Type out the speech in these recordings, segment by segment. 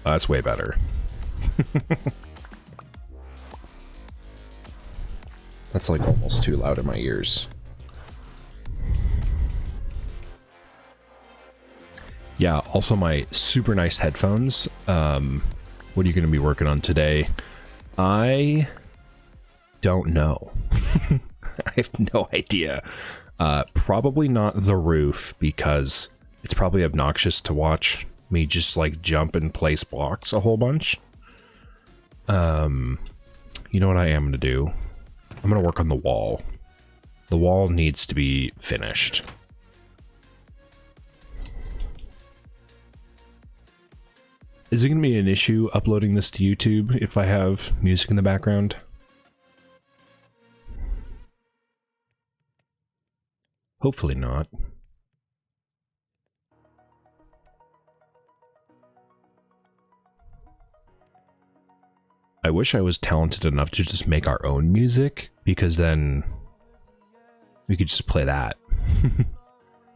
That's way better. That's like almost too loud in my ears. Yeah, also my super nice headphones. What are you going to be working on today? I don't know. I have no idea. Probably not the roof, because it's probably obnoxious to watch me just like jump and place blocks a whole bunch. You know what I am going to do? I'm going to work on the wall. The wall needs to be finished. Is it going to be an issue uploading this to YouTube if I have music in the background? Hopefully not. I wish I was talented enough to just make our own music, because then we could just play that.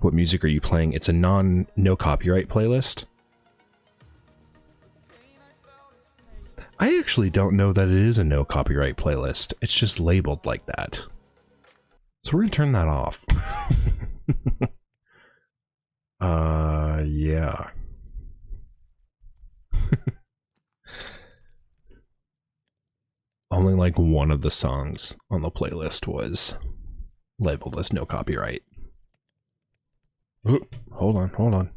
What music are you playing? It's a no copyright playlist. I actually don't know that it is a no copyright playlist. It's just labeled like that. So we're gonna turn that off. Yeah. Only like one of the songs on the playlist was labeled as no copyright. Ooh, hold on.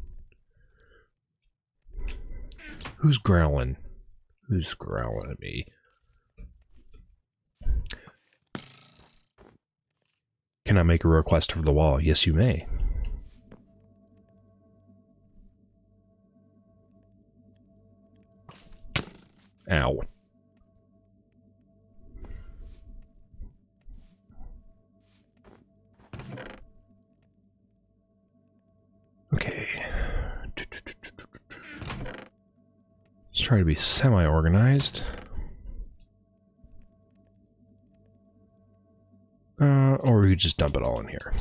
Who's growling? Who's growling at me? Can I make a request for the wall? Yes, you may. Ow. Okay. Let's try to be semi-organized. Or we could just dump it all in here.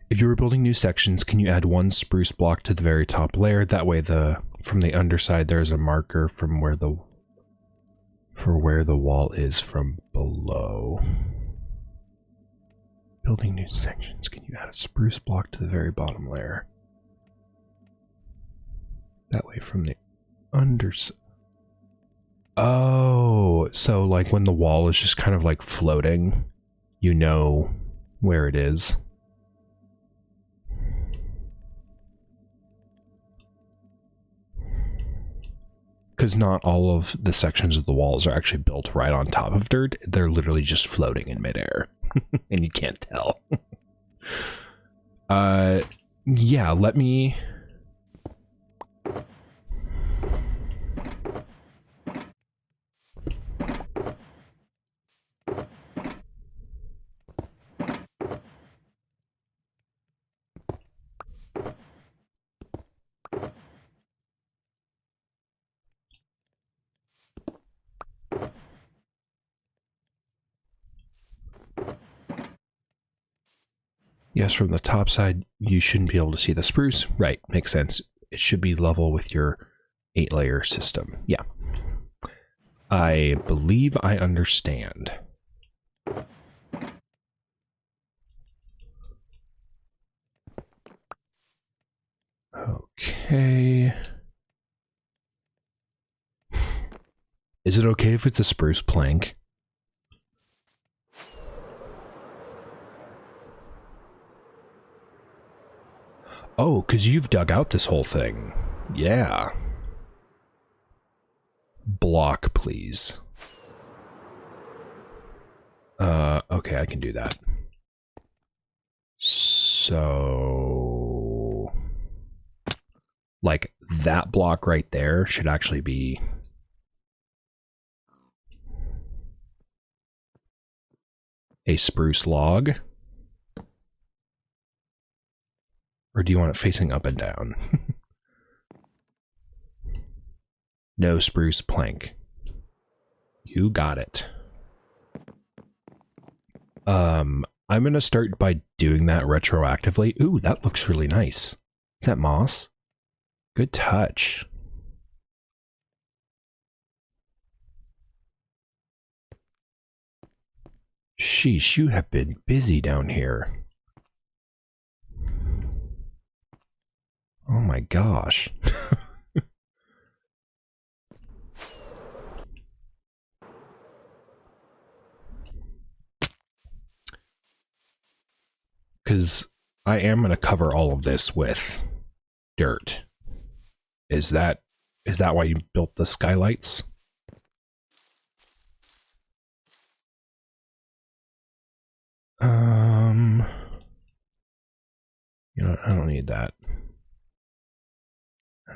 If you were building new sections, can you add one spruce block to the very top layer? That way from the underside there's a marker from where the wall is from below. Building new sections, can you add a spruce block to the very bottom layer? That way from the underside. Oh, so like when the wall is just kind of like floating, you know where it is. Because not all of the sections of the walls are actually built right on top of dirt. They're literally just floating in midair. And you can't tell. Yeah, let me... Yes, from the top side, you shouldn't be able to see the spruce. Right, makes sense. It should be level with your 8-layer system. Yeah. I believe I understand. Okay. Is it okay if it's a spruce plank? Oh, because you've dug out this whole thing. Yeah. Block, please. Okay, I can do that. So... like, that block right there should actually be... a spruce log. Or do you want it facing up and down? No spruce plank. You got it. I'm gonna start by doing that retroactively. Ooh, that looks really nice. Is that moss? Good touch. Sheesh, you have been busy down here. Oh my gosh. Because I am going to cover all of this with dirt. Is that why you built the skylights? You know, I don't need that.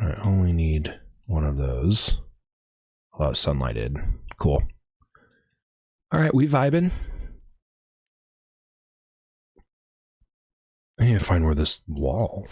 I only need one of those. Oh, sunlighted. Cool. All right, we vibing. I need to find where this wall.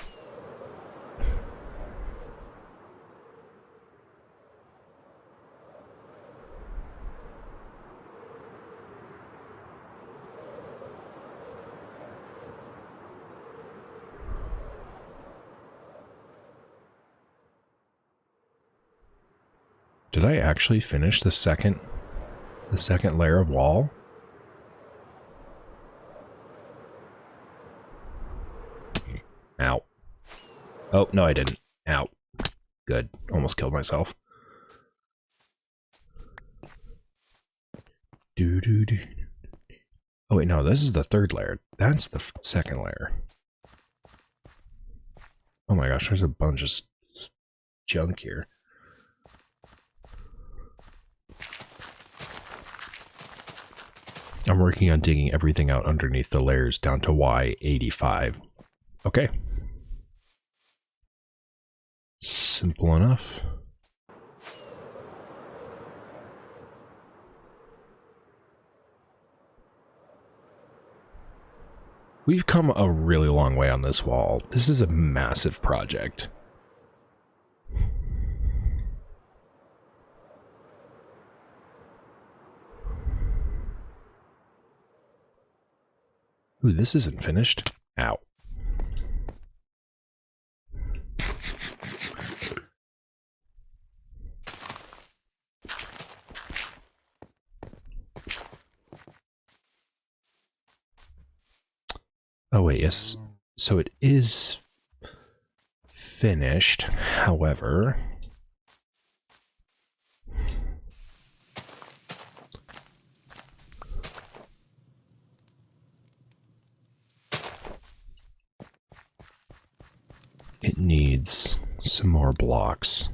Did I actually finish the second layer of wall? Ow. Oh, no, I didn't. Ow. Good. Almost killed myself. Doo-doo-doo. Oh, wait, no, this is the third layer. That's the second layer. Oh my gosh, there's a bunch of junk here. I'm working on digging everything out underneath the layers down to Y85. Okay. Simple enough. We've come a really long way on this wall. This is a massive project. Ooh, this isn't finished. Ow. Oh wait, yes. So it is finished, however... it needs some more blocks.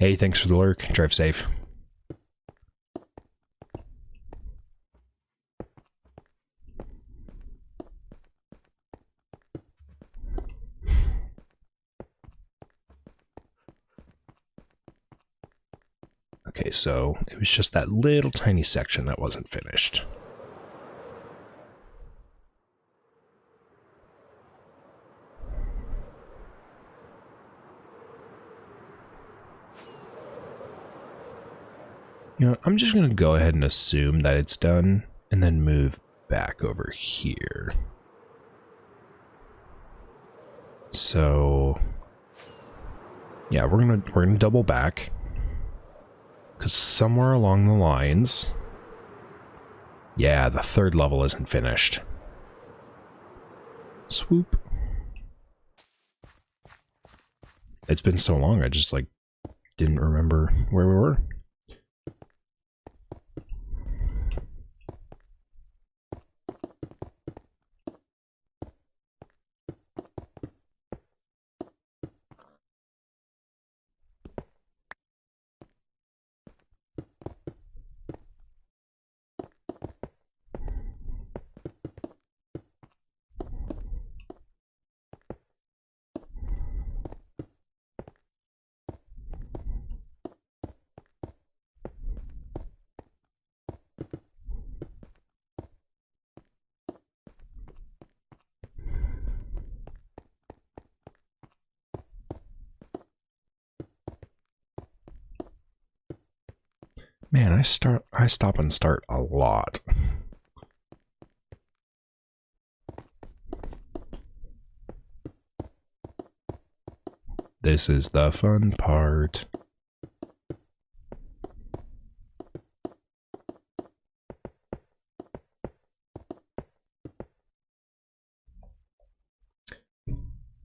Hey, thanks for the lurk. Drive safe. Okay, so it was just that little tiny section that wasn't finished. You know, I'm just going to go ahead and assume that it's done and then move back over here. So yeah, we're going to double back cuz somewhere along the lines, yeah, the third level isn't finished. Swoop. It's been so long, I just like didn't remember where we were. Man, I stop and start a lot. This is the fun part.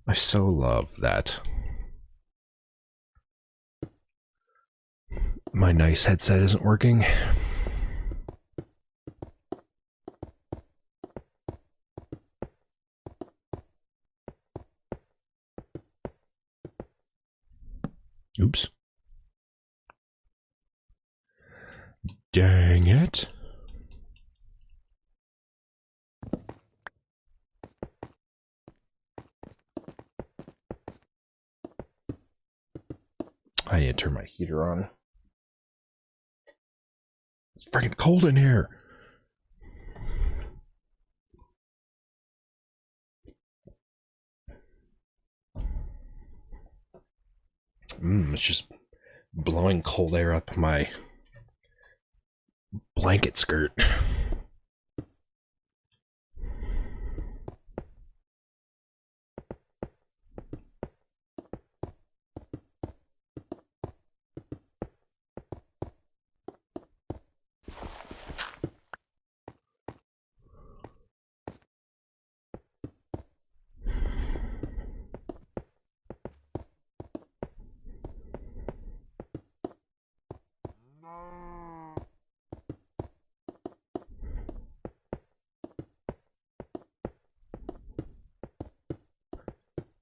I so love that my nice headset isn't working. Oops. Dang it. I need to turn my heater on. It's freaking cold in here. It's just blowing cold air up my blanket skirt.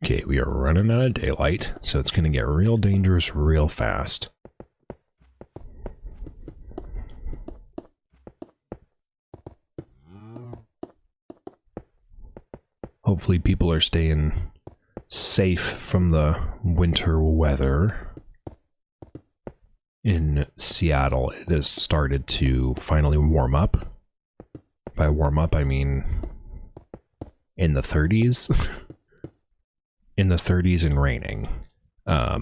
Okay, we are running out of daylight, so it's going to get real dangerous real fast. Hopefully people are staying safe from the winter weather. In Seattle, it has started to finally warm up. By warm up, I mean in the 30s. In the 30s and raining. I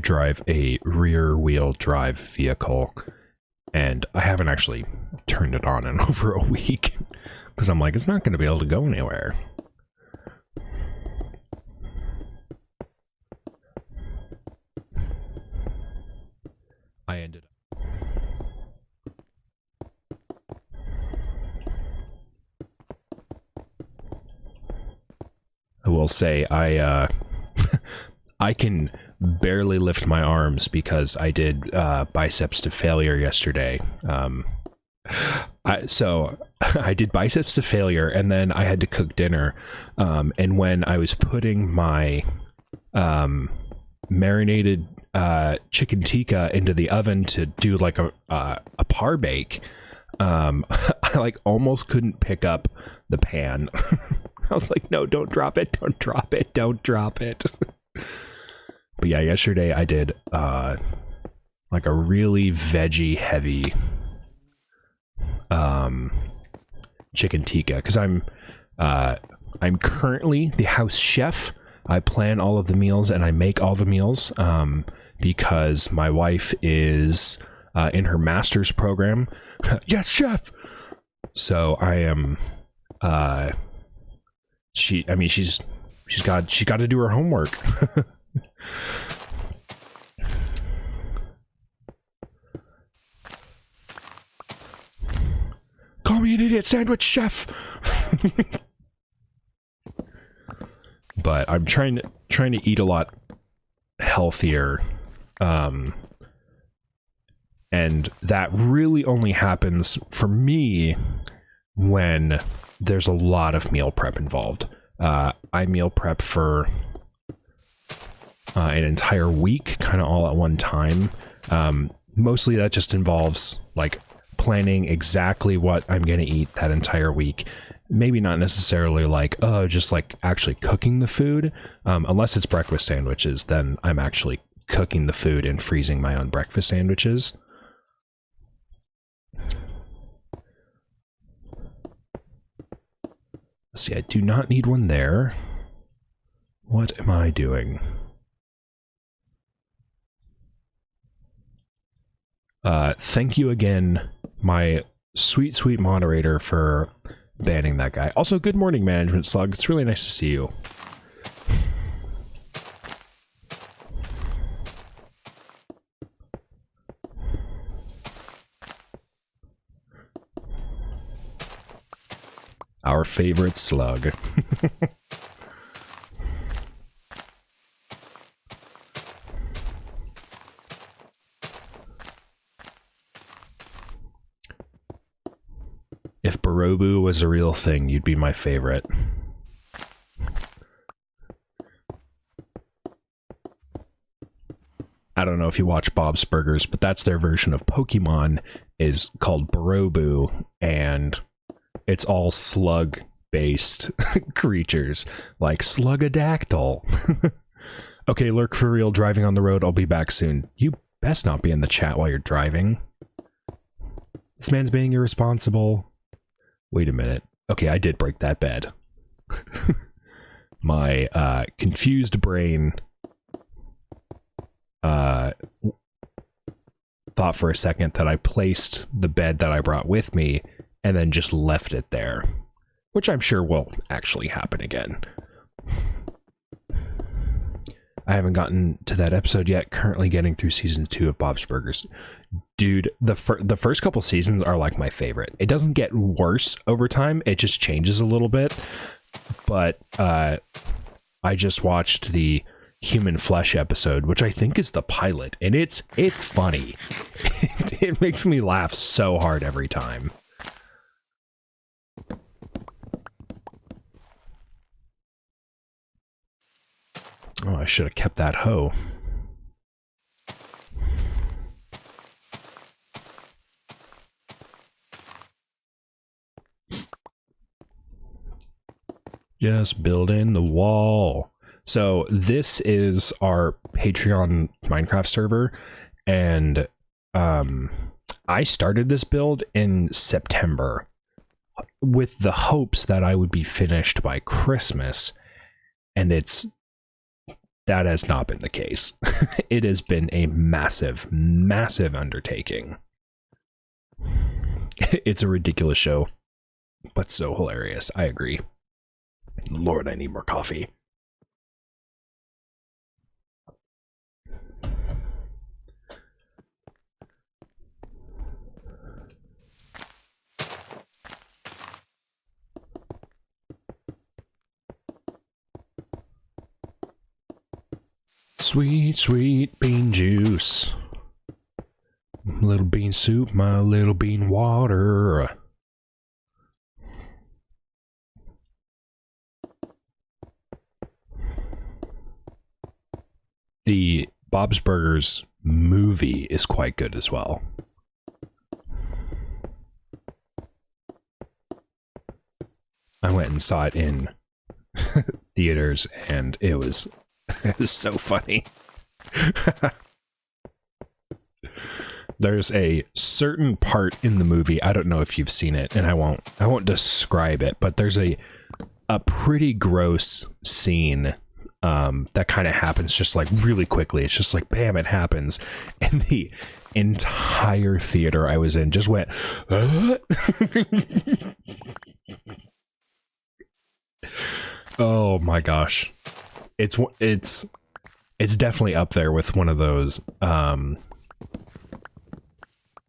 drive a rear-wheel drive vehicle, and I haven't actually turned it on in over a week, because I'm like, it's not going to be able to go anywhere. I ended up... I will say, I can barely lift my arms because I did biceps to failure yesterday. So I did biceps to failure, and then I had to cook dinner. And when I was putting my marinated chicken tikka into the oven to do like a par bake, I like almost couldn't pick up the pan. I was like, no, don't drop it, don't drop it, don't drop it. But yeah, yesterday I did like a really veggie heavy chicken tikka, because I'm currently the house chef. I plan all of the meals and I make all the meals because my wife is in her master's program. Yes, chef. So I am she's got to do her homework. Call me an idiot sandwich chef. But I'm trying to eat a lot healthier, and that really only happens for me when there's a lot of meal prep involved. I meal prep for an entire week, kind of all at one time. Mostly that just involves like planning exactly what I'm going to eat that entire week. Maybe not necessarily like, just like actually cooking the food. Unless it's breakfast sandwiches, then I'm actually cooking the food and freezing my own breakfast sandwiches. Let's see, I do not need one there. What am I doing? Thank you again, my sweet, sweet moderator, for banning that guy. Also, good morning, Management Slug. It's really nice to see you. Our favorite slug. If Barobu was a real thing, you'd be my favorite. I don't know if you watch Bob's Burgers, but that's their version of Pokemon, is called Barobu, and it's all slug-based creatures, like Slugadactyl. Okay, Lurk for real, driving on the road, I'll be back soon. You best not be in the chat while you're driving. This man's being irresponsible. Wait a minute. Okay, I did break that bed. My confused brain thought for a second that I placed the bed that I brought with me and then just left it there, which I'm sure will actually happen again. I haven't gotten to that episode yet, currently getting through season 2 of Bob's Burgers. Dude, the first couple seasons are like my favorite. It doesn't get worse over time, it just changes a little bit. But I just watched the Human Flesh episode, which I think is the pilot, and it's funny. It makes me laugh so hard every time. Oh, I should have kept that hoe. Just building the wall. So this is our Patreon Minecraft server, and I started this build in September with the hopes that I would be finished by Christmas, and that has not been the case. It has been a massive, massive undertaking. It's a ridiculous show, but so hilarious. I agree. Lord, I need more coffee. Sweet, sweet bean juice. Little bean soup, my little bean water. The Bob's Burgers movie is quite good as well. I went and saw it in theaters, and it was so funny. There's a certain part in the movie, I don't know if you've seen it, and I won't describe it, but there's a pretty gross scene that kind of happens just like really quickly. It's just like bam, it happens, and the entire theater I was in just went oh my gosh. It's definitely up there with one of those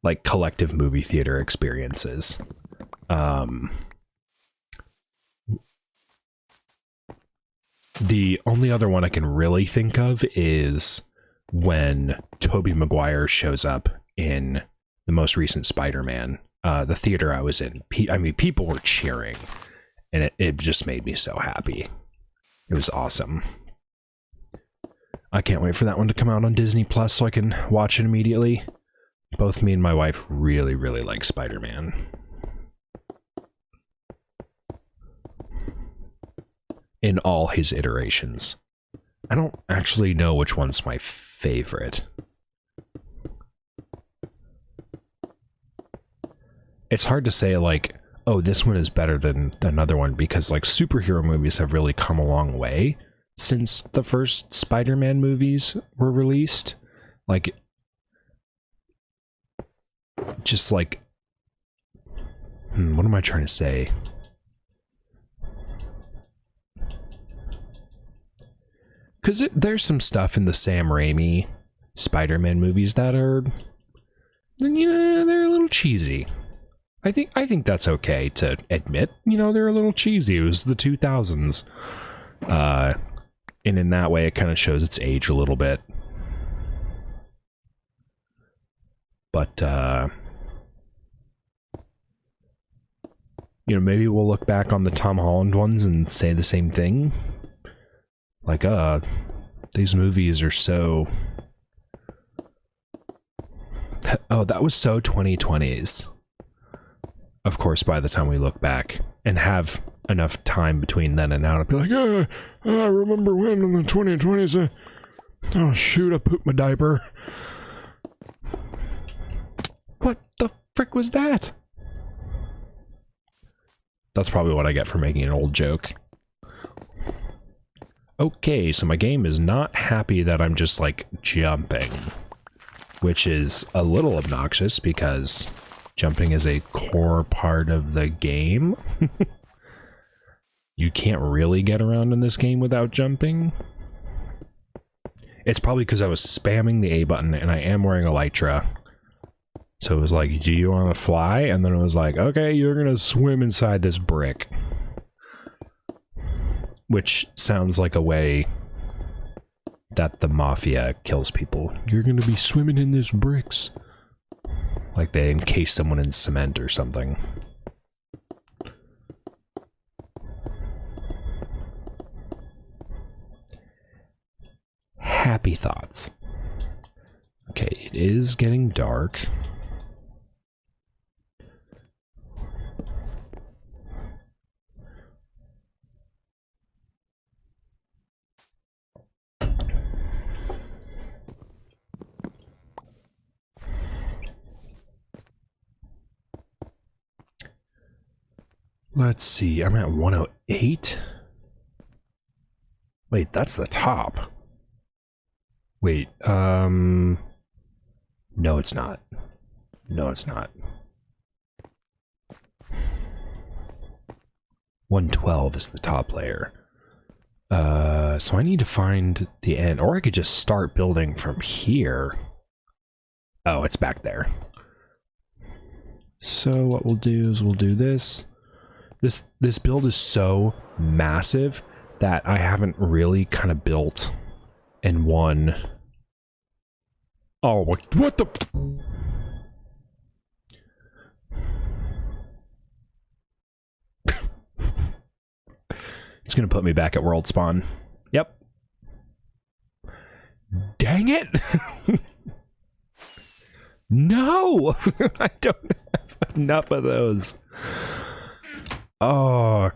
like collective movie theater experiences. The only other one I can really think of is when Tobey Maguire shows up in the most recent Spider-Man. The theater I was in, I mean, people were cheering, and it just made me so happy. It was awesome. I can't wait for that one to come out on Disney Plus so I can watch it immediately. Both me and my wife really, really like Spider-Man. In all his iterations. I don't actually know which one's my favorite. It's hard to say, like, oh, this one is better than another one, because, like, superhero movies have really come a long way since the first Spider-Man movies were released. Like, just like, what am I trying to say? Because there's some stuff in the Sam Raimi Spider-Man movies that are, you know, they're a little cheesy. I think that's okay to admit. You know, they're a little cheesy. It was the 2000s. And in that way, it kind of shows its age a little bit. But, you know, maybe we'll look back on the Tom Holland ones and say the same thing. Like, these movies are so... Oh, that was so 2020s. Of course, by the time we look back and have enough time between then and now to be like, I remember when in the 2020s, oh shoot, I pooped my diaper. What the frick was that? That's probably what I get for making an old joke. Okay, so my game is not happy that I'm just, like, jumping. Which is a little obnoxious, because jumping is a core part of the game. You can't really get around in this game without jumping. It's probably because I was spamming the A button, and I am wearing Elytra. So it was like, do you want to fly? And then it was like, okay, you're going to swim inside this brick. Which sounds like a way that the Mafia kills people. You're going to be swimming in this bricks. Like they encase someone in cement or something. Happy thoughts. Okay, it is getting dark. Let's see, I'm at 108. Wait, that's the top. Wait, no, it's not. No, it's not. 112 is the top layer. So I need to find the end, or I could just start building from here. Oh, it's back there. So what we'll do is we'll do this. This build is so massive that I haven't really kind of built in one. Oh, what the? It's gonna put me back at world spawn. Yep. Dang it! No! I don't have enough of those. Oh.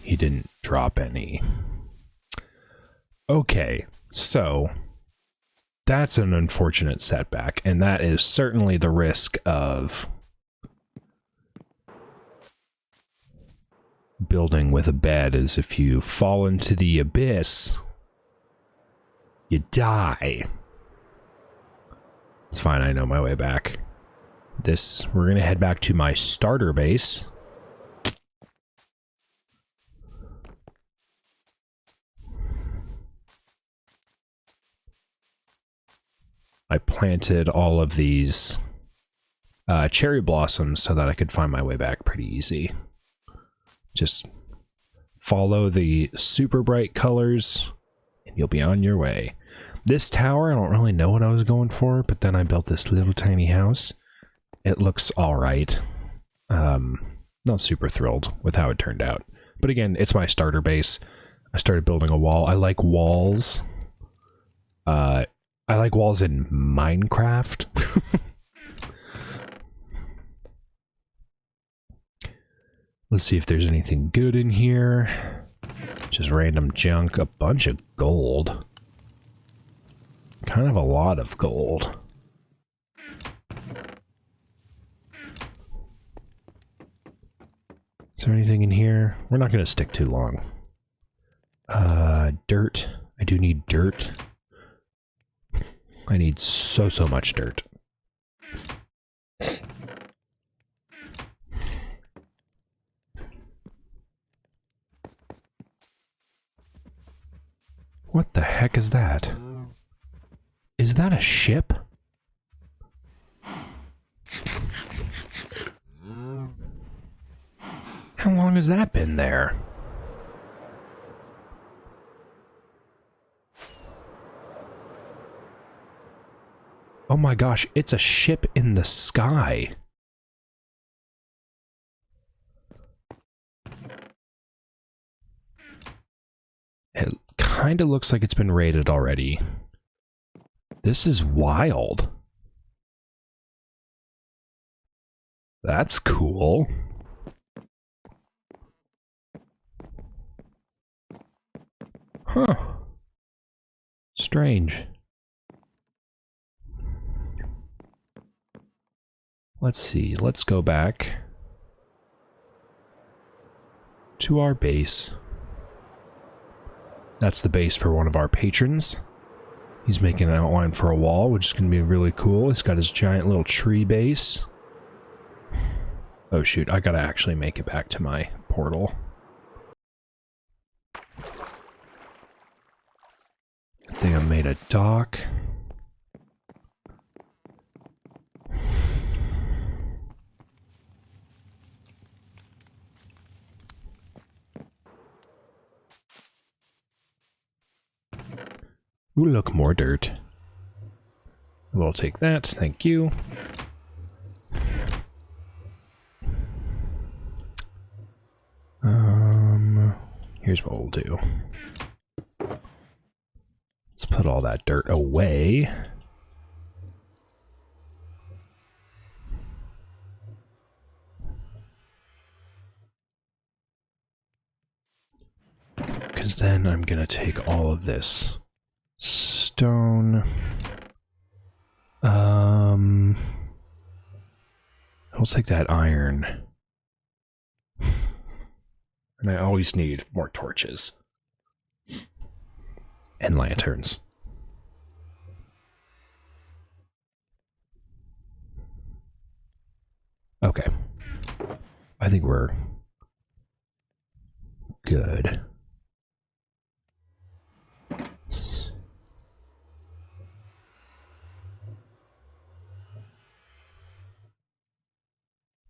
He didn't drop any. Okay, so that's an unfortunate setback, and that is certainly the risk of building with a bed, is if you fall into the abyss, you die. It's fine, I know my way back. We're gonna head back to my starter base. I planted all of these cherry blossoms so that I could find my way back pretty easy. Just follow the super bright colors and you'll be on your way. This tower, I don't really know what I was going for, but then I built this little tiny house. It looks alright. Not super thrilled with how it turned out. But again, it's my starter base. I started building a wall. I like walls. I like walls in Minecraft. Let's see if there's anything good in here. Just random junk. A bunch of gold. Kind of a lot of gold. Is there anything in here? We're not going to stick too long. dirt. I do need dirt. I need so much dirt. What the heck is that? Is that a ship? How long has that been there? Oh my gosh, it's a ship in the sky. It kind of looks like it's been raided already. This is wild. That's cool. Huh. Strange. Let's see, let's go back to our base. That's the base for one of our patrons. He's making an outline for a wall, which is going to be really cool. He's got his giant little tree base. Oh shoot, I gotta actually make it back to my portal. I think I made a dock. Ooh, look, more dirt. We'll take that, thank you. Here's what we'll do. Let's put all that dirt away. Because then I'm gonna take all of this stone. I'll take that iron. And I always need more torches. And lanterns. Okay. I think we're good.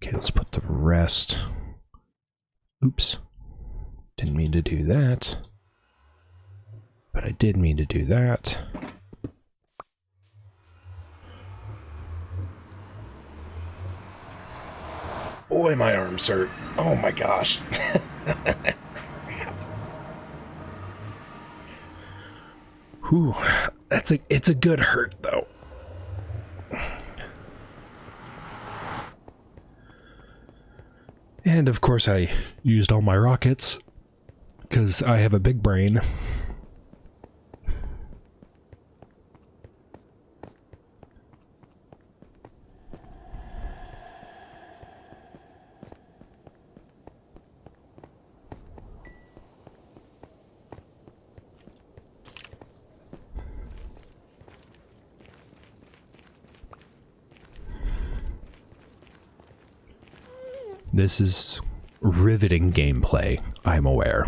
Okay, let's put the rest. Oops. Didn't mean to do that. But I did mean to do that. Boy, my arms hurt. Oh my gosh. Whew. It's a good hurt though. And of course I used all my rockets because I have a big brain. This is riveting gameplay, I'm aware.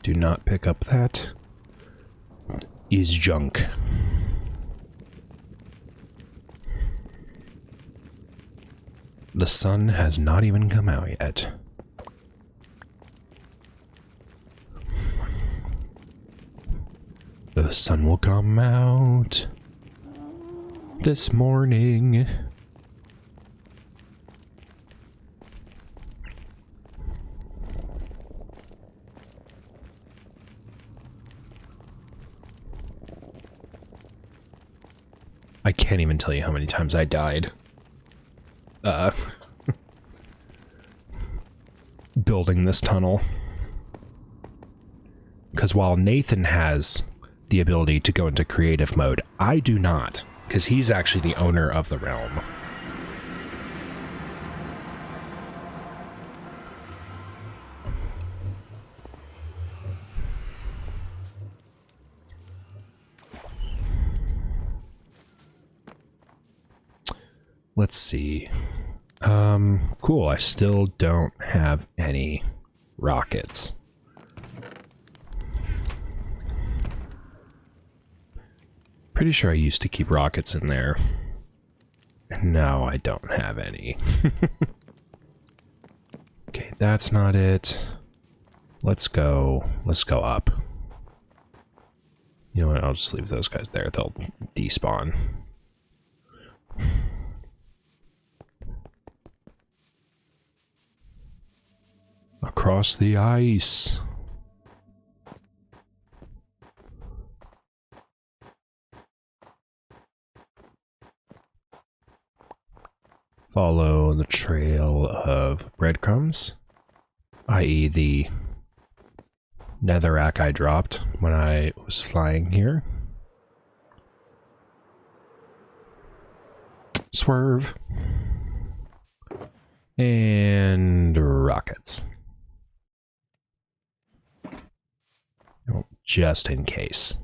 Do not pick up that. Is junk. The sun has not even come out yet. The sun will come out this morning. I can't even tell you how many times I died. Building this tunnel. Because while Nathan has the ability to go into creative mode, I do not, because he's actually the owner of the realm. let's see. Cool. I still don't have any rockets. Pretty sure I used to keep rockets in there. And now I don't have any. Okay, that's not it. Let's go up. You know what? I'll just leave those guys there. They'll despawn. Across the ice. Follow the trail of breadcrumbs, i.e. the netherrack I dropped when I was flying here. Swerve. And rockets. Just in case.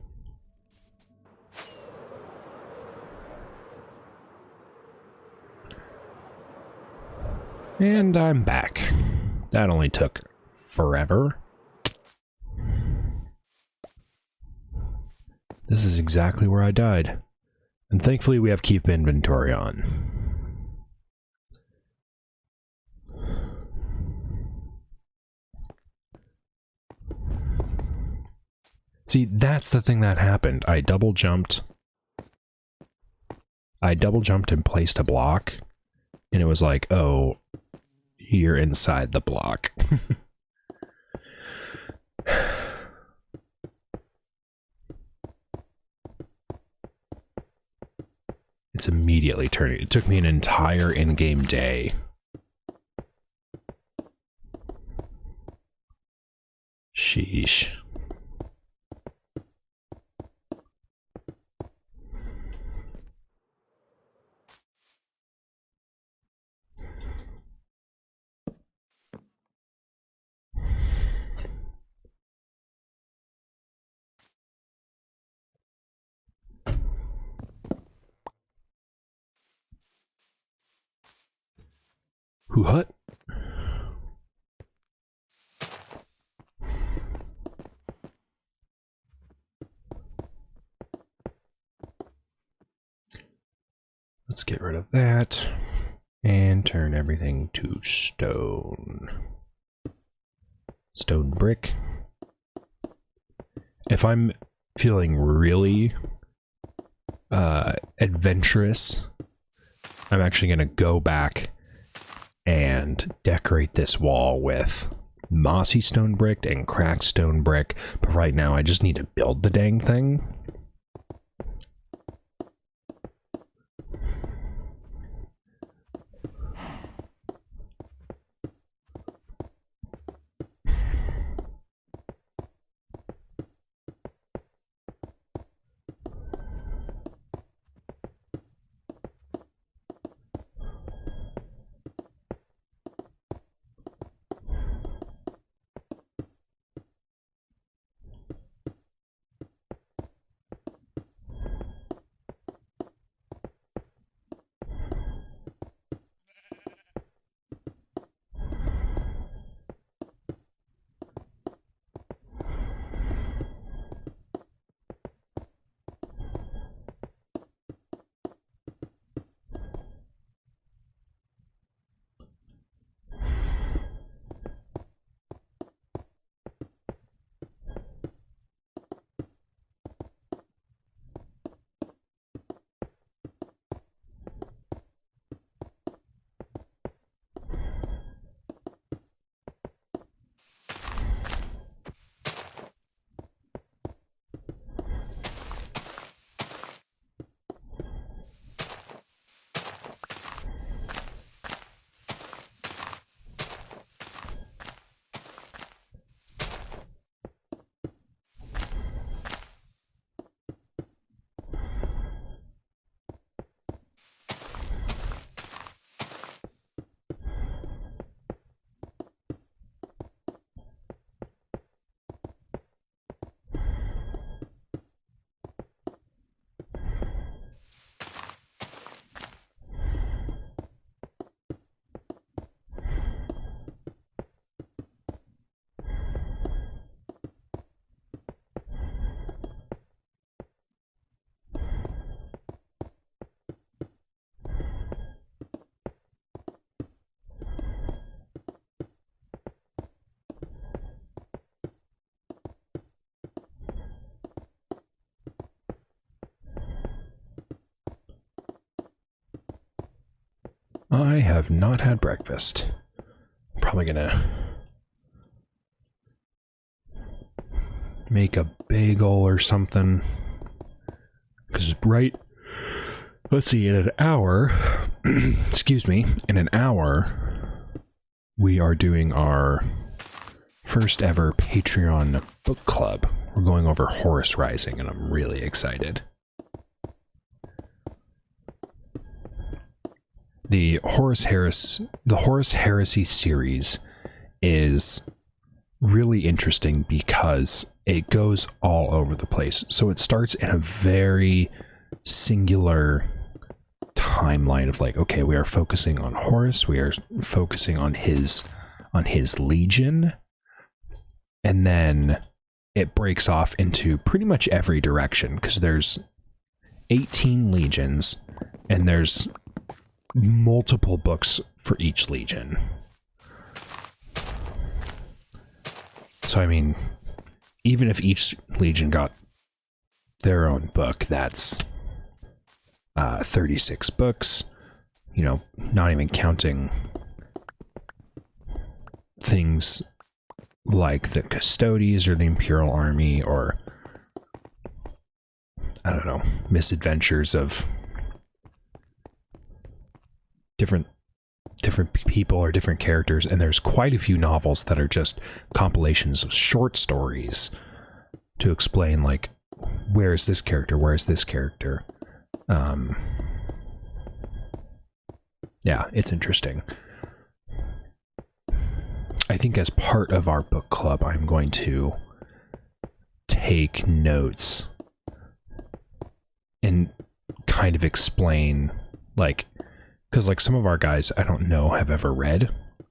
And I'm back. That only took forever. This is exactly where I died. And thankfully we have keep inventory on. See, that's the thing that happened. I double jumped and placed a block, and it was like, oh, you're inside the block. It's immediately turning. It took me an entire in-game day. Sheesh. Hut. Let's get rid of that and turn everything to stone. Stone brick. If I'm feeling really adventurous, I'm actually going to go back and decorate this wall with mossy stone brick and cracked stone brick, but right now I just need to build the dang thing. have not had breakfast. I'm probably gonna make a bagel or something. Because let's see, in an hour, excuse me, in an hour, we are doing our first ever Patreon book club. We're going over Horus Rising, and I'm really excited. The Horus Heresy series is really interesting because it goes all over the place. So it starts in a very singular timeline of like, okay, we are focusing on Horus, we are focusing on his legion, and then it breaks off into pretty much every direction because there's 18 legions and there's multiple books for each legion. So I mean, even if each legion got their own book, that's 36 books, you know, not even counting things like the Custodes or the Imperial Army or, I don't know, misadventures of different people or different characters. And there's quite a few novels that are just compilations of short stories to explain, like, where is this character, where is this character. Yeah, it's interesting. I think as part of our book club, I'm going to take notes and kind of explain, like, because like some of our guys, I don't know, have ever read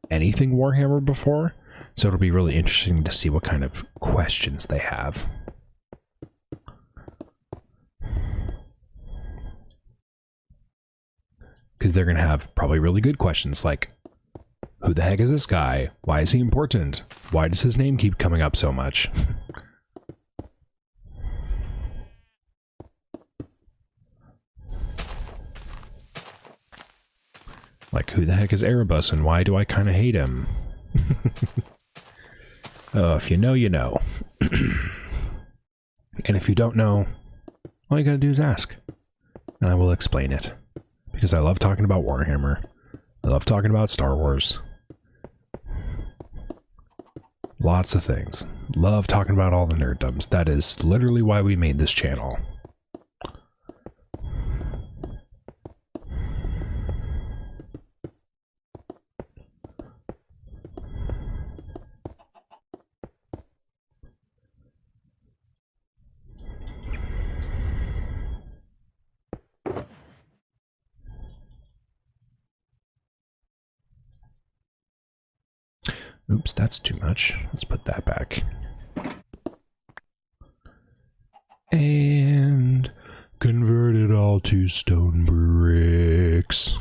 anything Warhammer before, so it'll be really interesting to see what kind of questions they have. Because they're going to have probably really good questions like, who the heck is this guy? Why is he important? Why does his name keep coming up so much? Like, who the heck is Erebus and why do I kind of hate him? Oh, if you know, you know. And if you don't know, all you gotta do is ask. And I will explain it. Because I love talking about Warhammer. I love talking about Star Wars. Lots of things. Love talking about all the nerddoms. That is literally why we made this channel. Oops, that's too much. Let's put that back. And convert it all to stone bricks.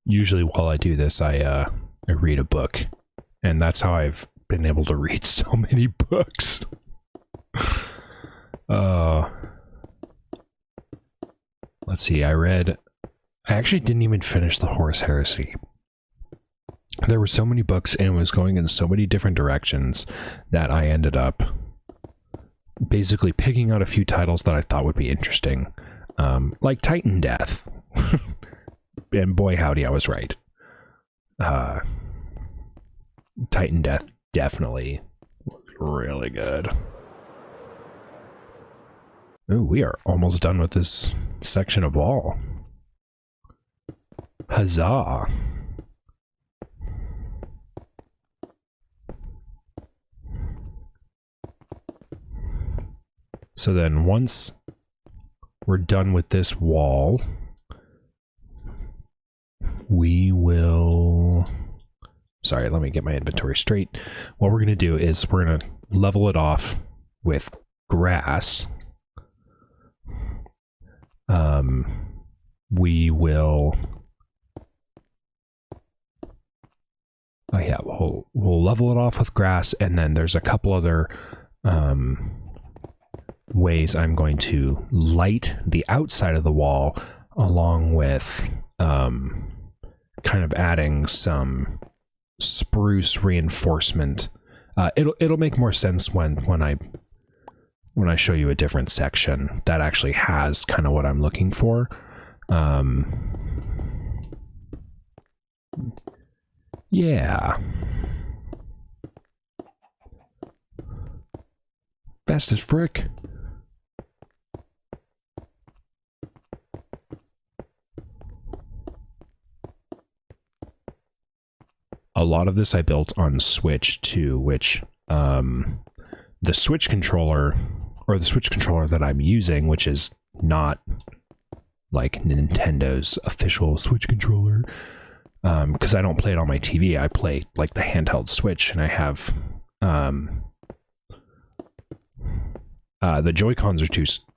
Usually while I do this, I read a book, and that's how I've been able to read so many books. Let's see, I actually didn't even finish the Horus Heresy. There were so many books, and it was going in so many different directions that I ended up basically picking out a few titles that I thought would be interesting, like Titan Death. and boy howdy, I was right. Titan Death definitely was really good. Ooh, we are almost done with this section of wall. Huzzah! So then once we're done with this wall, we will... Sorry, let me get my inventory straight. What we're going to do is we're going to level it off with grass. We will... Oh yeah, we'll level it off with grass, and then there's a couple other ways I'm going to light the outside of the wall, along with kind of adding some spruce reinforcement. It'll make more sense when I show you a different section that actually has kind of what I'm looking for. Yeah. Fast as frick. A lot of this I built on Switch too, which the Switch controller, or the Switch controller that I'm using, which is not like Nintendo's official Switch controller, because I don't play it on my TV. I play like the handheld Switch, and I have the Joy-Cons are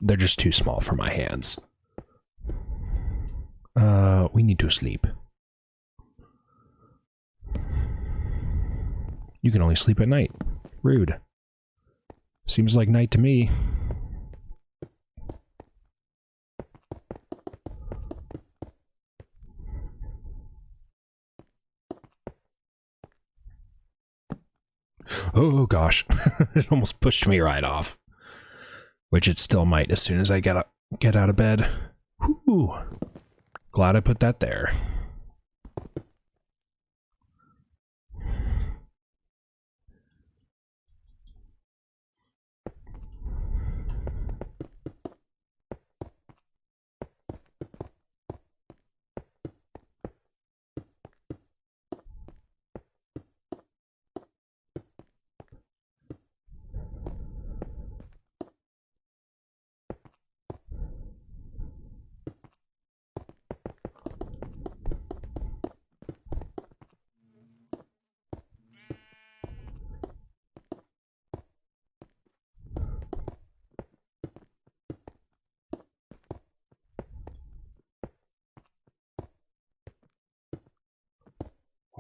they're just too small for my hands. We need to sleep. You can only sleep at night. Rude. Seems like night to me. Oh gosh, it almost pushed me right off. Which it still might as soon as I get out of bed. Whew. Glad I put that there.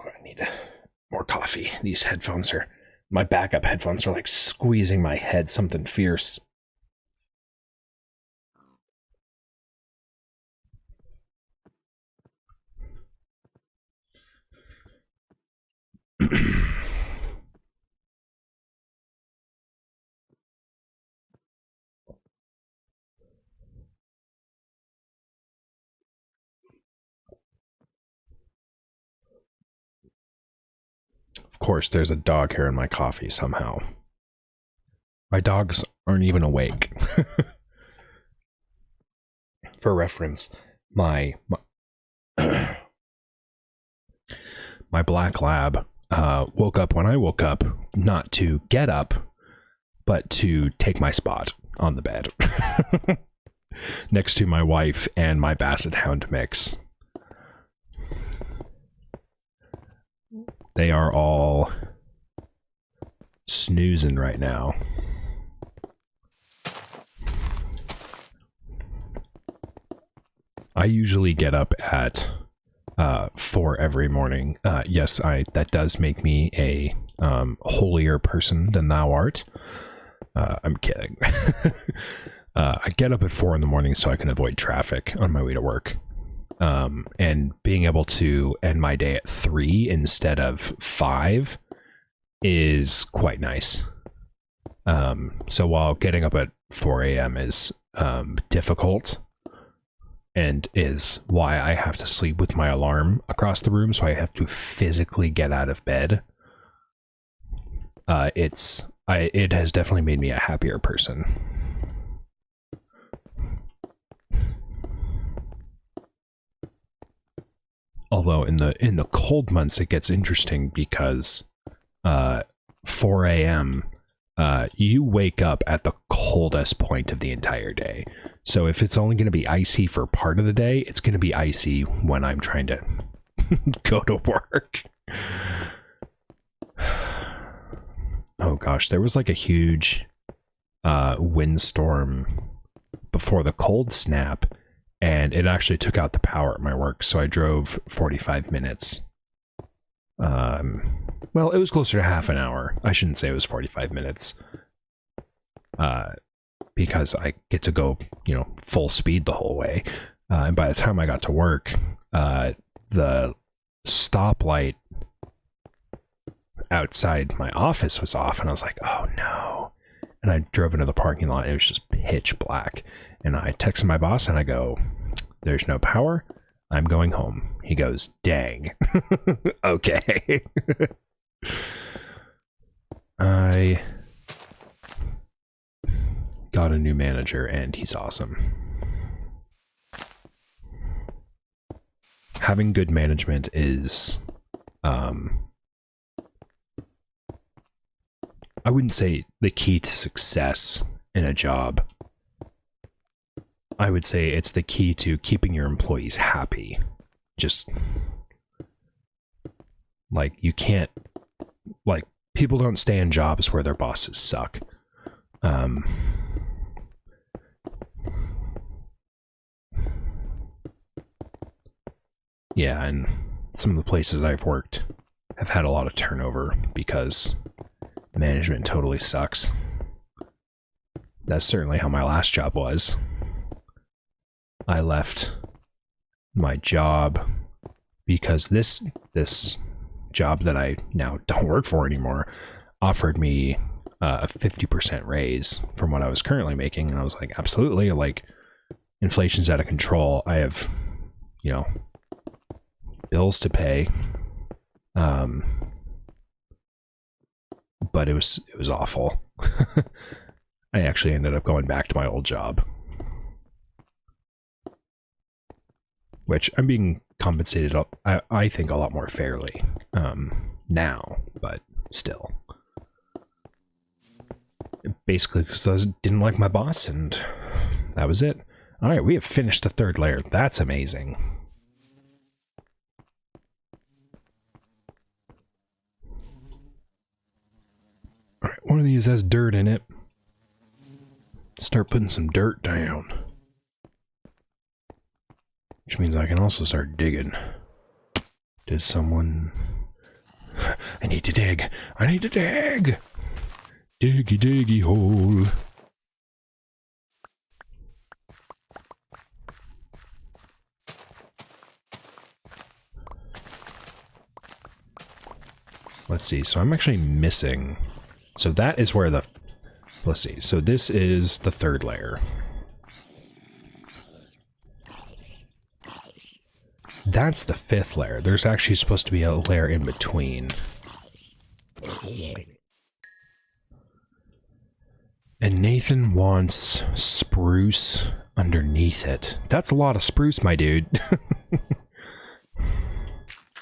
I need more coffee. These headphones are... My backup headphones are like squeezing my head something fierce. Of course, there's a dog hair in my coffee somehow. My dogs aren't even awake. For reference, my black lab woke up when I woke up, not to get up, but to take my spot on the bed. Next to my wife and my Basset Hound mix. They are all snoozing right now. I usually get up at 4 every morning. Yes, that does make me a holier person than thou art. I'm kidding. I get up at 4 in the morning so I can avoid traffic on my way to work. And being able to end my day at 3 instead of 5 is quite nice. So while getting up at 4 a.m. is difficult, and is why I have to sleep with my alarm across the room, so I have to physically get out of bed. It has definitely made me a happier person. Although in the cold months it gets interesting because 4 a.m. You wake up at the coldest point of the entire day. So if it's only going to be icy for part of the day, it's going to be icy when I'm trying to go to work. Oh gosh, there was like a huge windstorm before the cold snap, and it actually took out the power at my work, so I drove 45 minutes. Well, it was closer to half an hour. I shouldn't say it was 45 minutes. Because I get to go, full speed the whole way. And by the time I got to work, the stoplight outside my office was off, and I was like, oh no. And I drove into the parking lot, and it was just pitch black. And I texted my boss, and I go, there's no power. I'm going home. He goes, dang. Okay. I got a new manager, and he's awesome. Having good management is, I wouldn't say the key to success in a job. I would say it's the key to keeping your employees happy. Just, like, you can't, like, people don't stay in jobs where their bosses suck. Yeah, and some of the places I've worked have had a lot of turnover because management totally sucks. That's certainly how my last job was. I left my job because this job that I now don't work for anymore offered me a 50% raise from what I was currently making, and I was like, absolutely, like, inflation's out of control. I have, bills to pay. But it was awful. I actually ended up going back to my old job, which I'm being compensated, I think, a lot more fairly now, but still. Basically because I didn't like my boss, and that was it. Alright, we have finished the third layer. That's amazing. Alright, one of these has dirt in it. Start putting some dirt down. Which means I can also start digging. Did someone... I need to dig! I need to dig! Diggy diggy hole. Let's see, so I'm actually missing... So that is where the... Let's see, so this is the third layer. That's the fifth layer. There's actually supposed to be a layer in between. And Nathan wants spruce underneath it. That's a lot of spruce, my dude.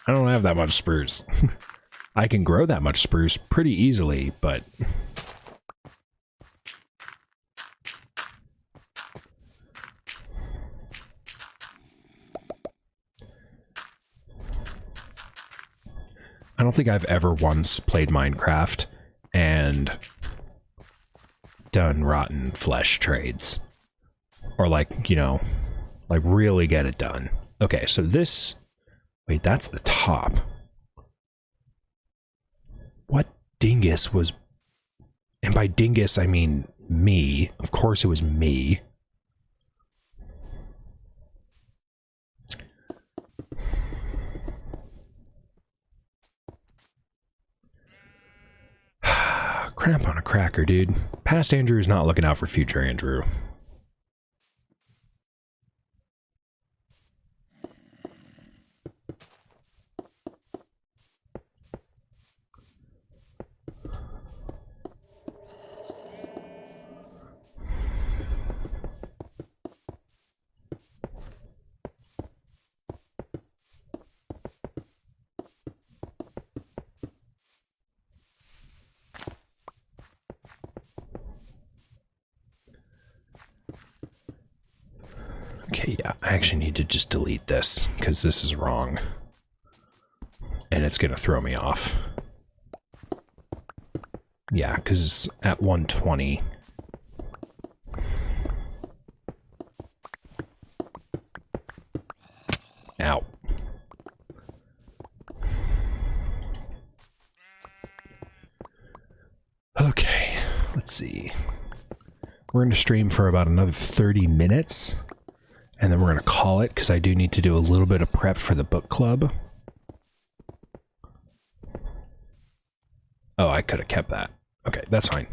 I don't have that much spruce. I can grow that much spruce pretty easily, but... I don't think I've ever once played Minecraft and done rotten flesh trades. Or like, like really get it done. Okay, so this... Wait, that's the top. What dingus was... And by dingus, I mean me. Of course it was me. Cramp on a cracker, dude. Past Andrew is not looking out for future Andrew. Okay, yeah, I actually need to just delete this, because this is wrong. And it's going to throw me off. Yeah, because it's at 120. Ow. Okay, let's see. We're going to stream for about another 30 minutes, and then we're going to call it, because I do need to do a little bit of prep for the book club. Oh, I could have kept that. Okay, that's fine.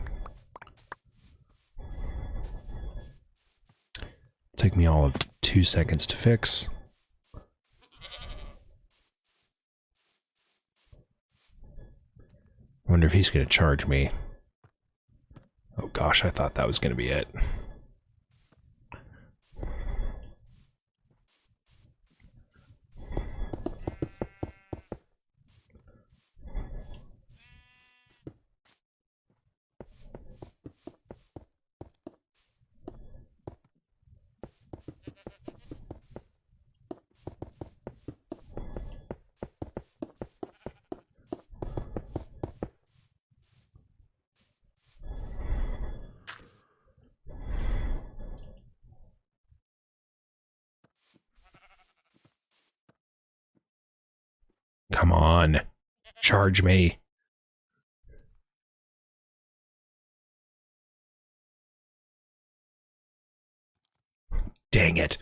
Take me all of 2 seconds to fix. Wonder if he's going to charge me. Oh gosh, I thought that was going to be it. Come on, charge me. Dang it.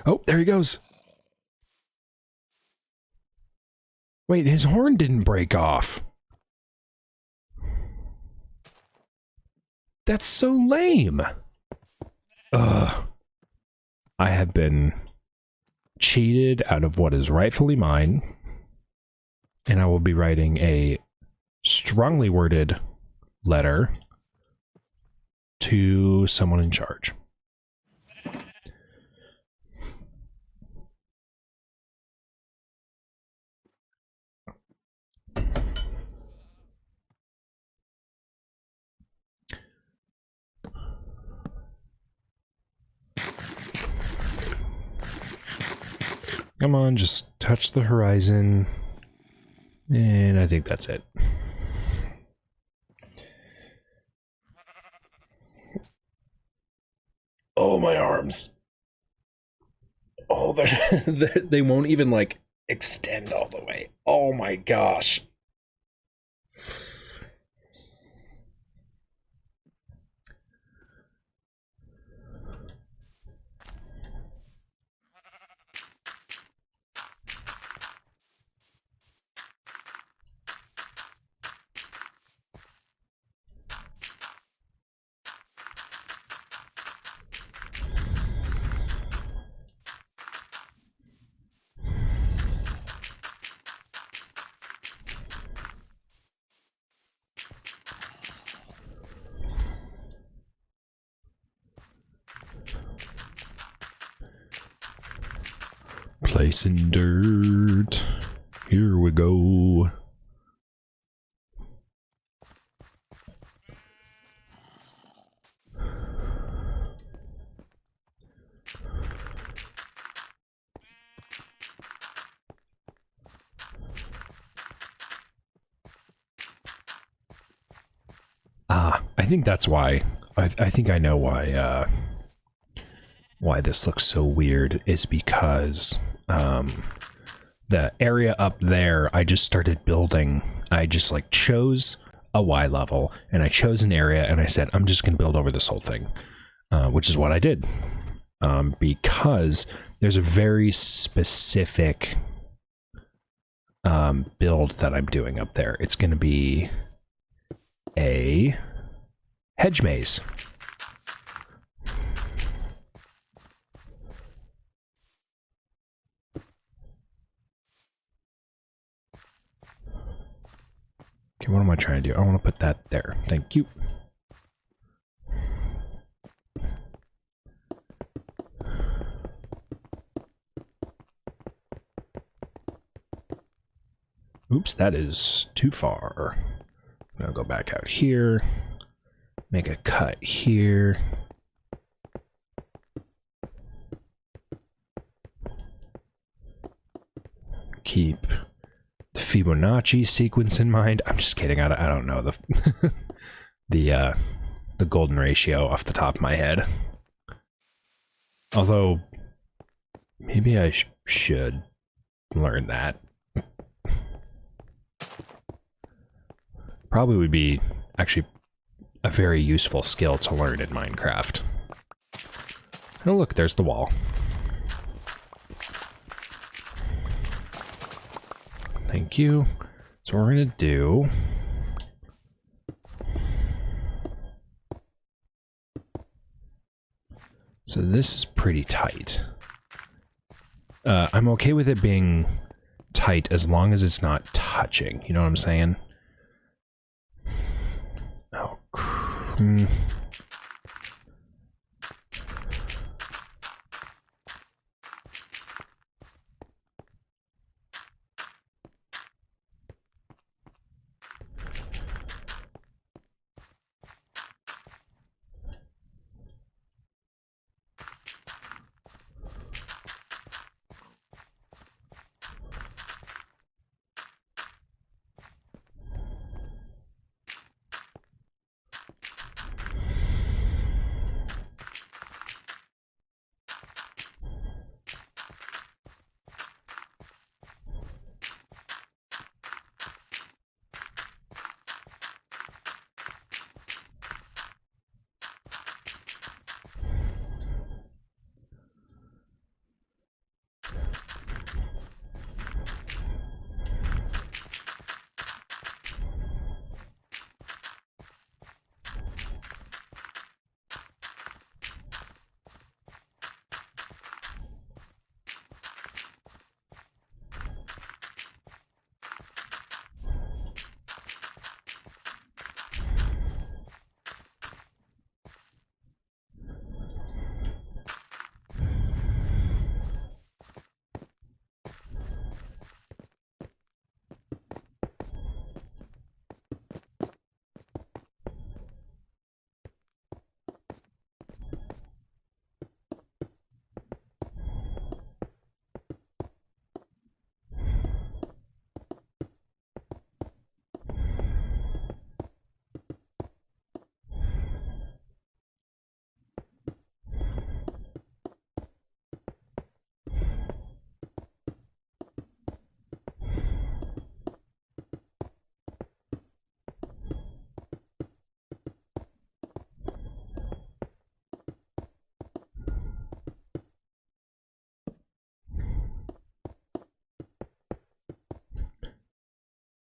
Oh, there he goes. Wait, his horn didn't break off. That's so lame. Ugh. I have been cheated out of what is rightfully mine, and I will be writing a strongly worded letter to someone in charge. Come on, just touch the horizon. And I think that's it. Oh, my arms. Oh, they won't even, like, extend all the way. Oh my gosh. Placing dirt. Here we go. I think that's why. I think I know why this looks so weird is because the area up there I just started building. I just like chose a Y level and I chose an area and I said I'm just gonna build over this whole thing, which is what I did, because there's a very specific build that I'm doing up there. It's gonna be a hedge maze. Okay, what am I trying to do? I want to put that there. Thank you. Oops, that is too far. I'm gonna go back out here, make a cut here. keep the Fibonacci sequence in mind. I'm just kidding. I don't know the the golden ratio off the top of my head. Although maybe I should learn that. Probably would be actually a very useful skill to learn in Minecraft. Oh look, there's the wall. Thank you. So what we're gonna do... So this is pretty tight. I'm okay with it being tight as long as it's not touching, you know what I'm saying? Oh,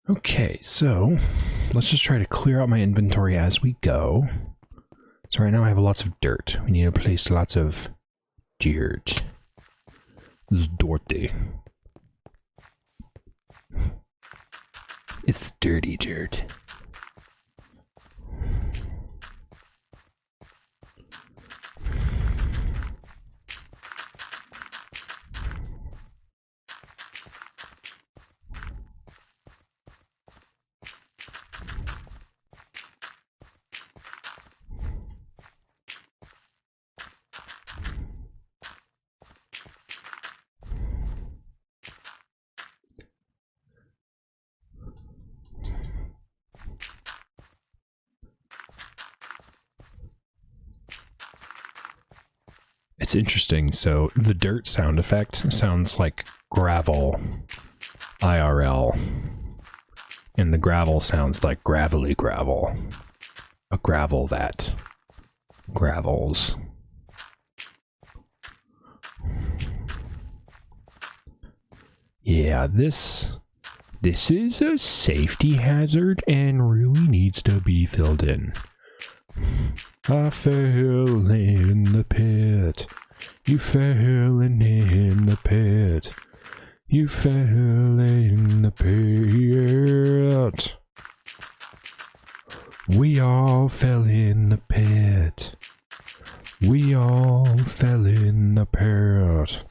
okay, so let's just try to clear out my inventory as we go. So right now I have lots of dirt. We need to place lots of dirt. This is dirty. It's dirty dirt. It's interesting. So the dirt sound effect sounds like gravel IRL, and the gravel sounds like gravelly gravel. A gravel that gravels. Yeah, this is a safety hazard and really needs to be filled in. I fell in the pit. You fell in the pit. You fell in the pit. We all fell in the pit. We all fell in the pit.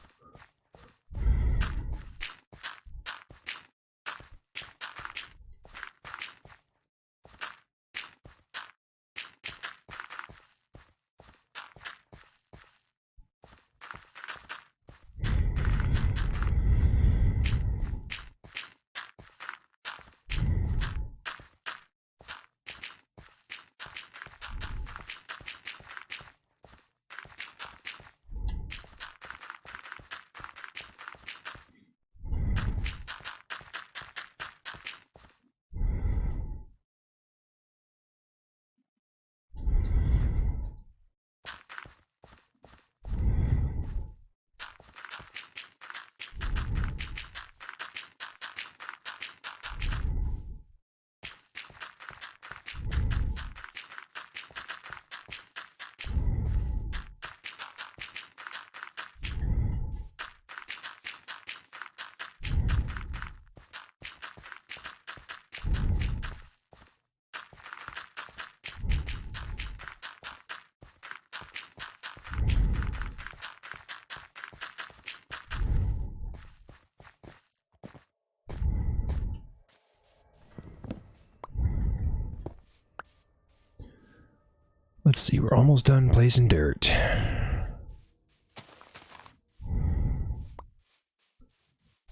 Let's see, we're almost done placing dirt.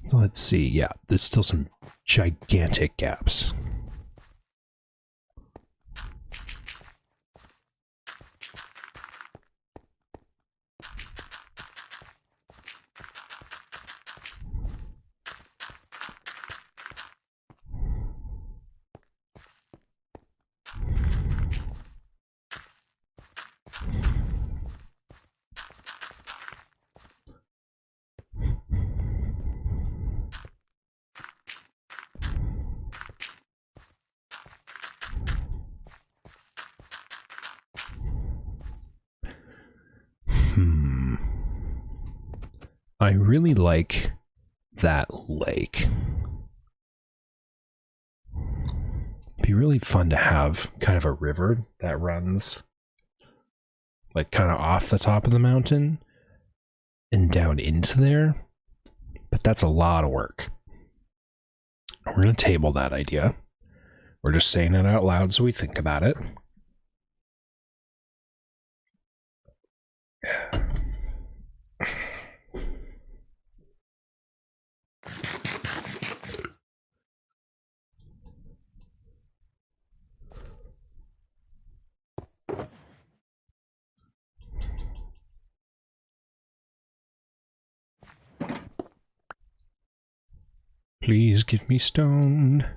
So let's see, yeah, there's still some gigantic gaps. I really like that lake. It'd be really fun to have kind of a river that runs like kind of off the top of the mountain and down into there, but that's a lot of work. We're going to table that idea. We're just saying it out loud so we think about it. Please give me stone.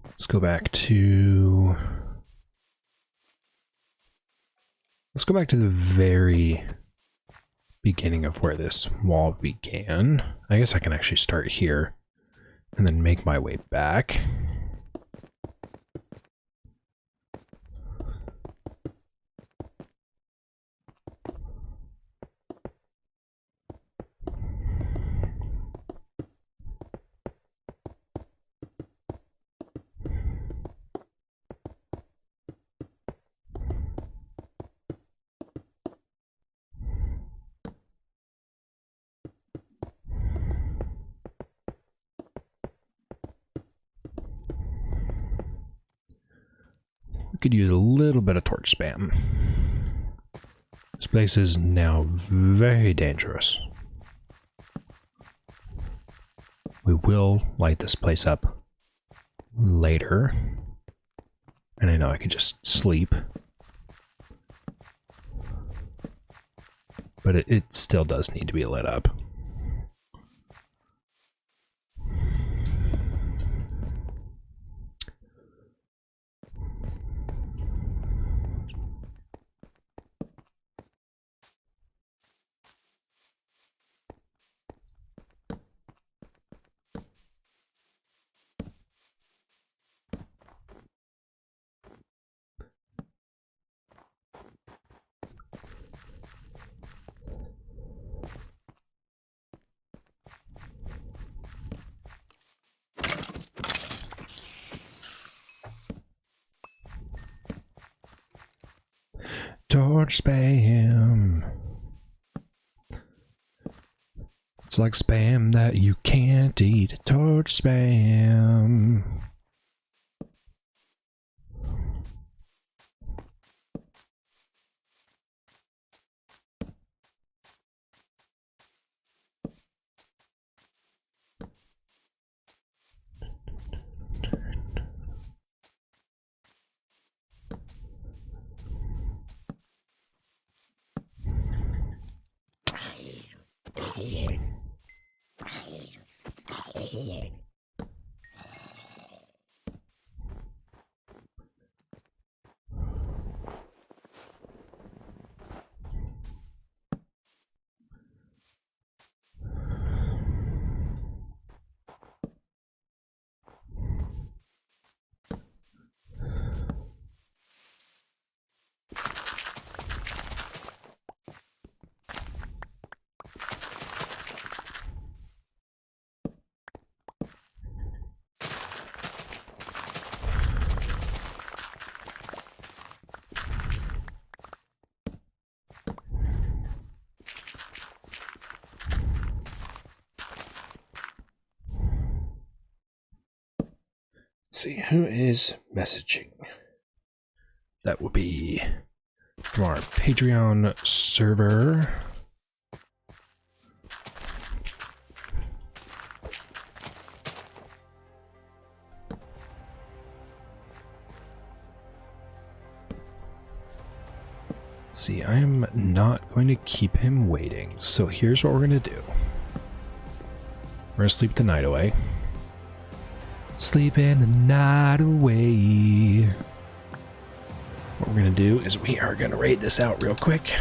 Let's go back to... Let's go back to the very beginning of where this wall began. I guess I can actually start here and then make my way back. Could use a little bit of torch spam. This place is now very dangerous. We will light this place up later. And I know I could just sleep. But it still does need to be lit up. Torch spam. It's like spam that you can't eat. Torch spam. Let's see, who is messaging? That would be from our Patreon server. See, I am not going to keep him waiting, so here's what we're going to do. We're going to sleep the night away. Sleeping the night away. What we're going to do is we are going to raid this out real quick.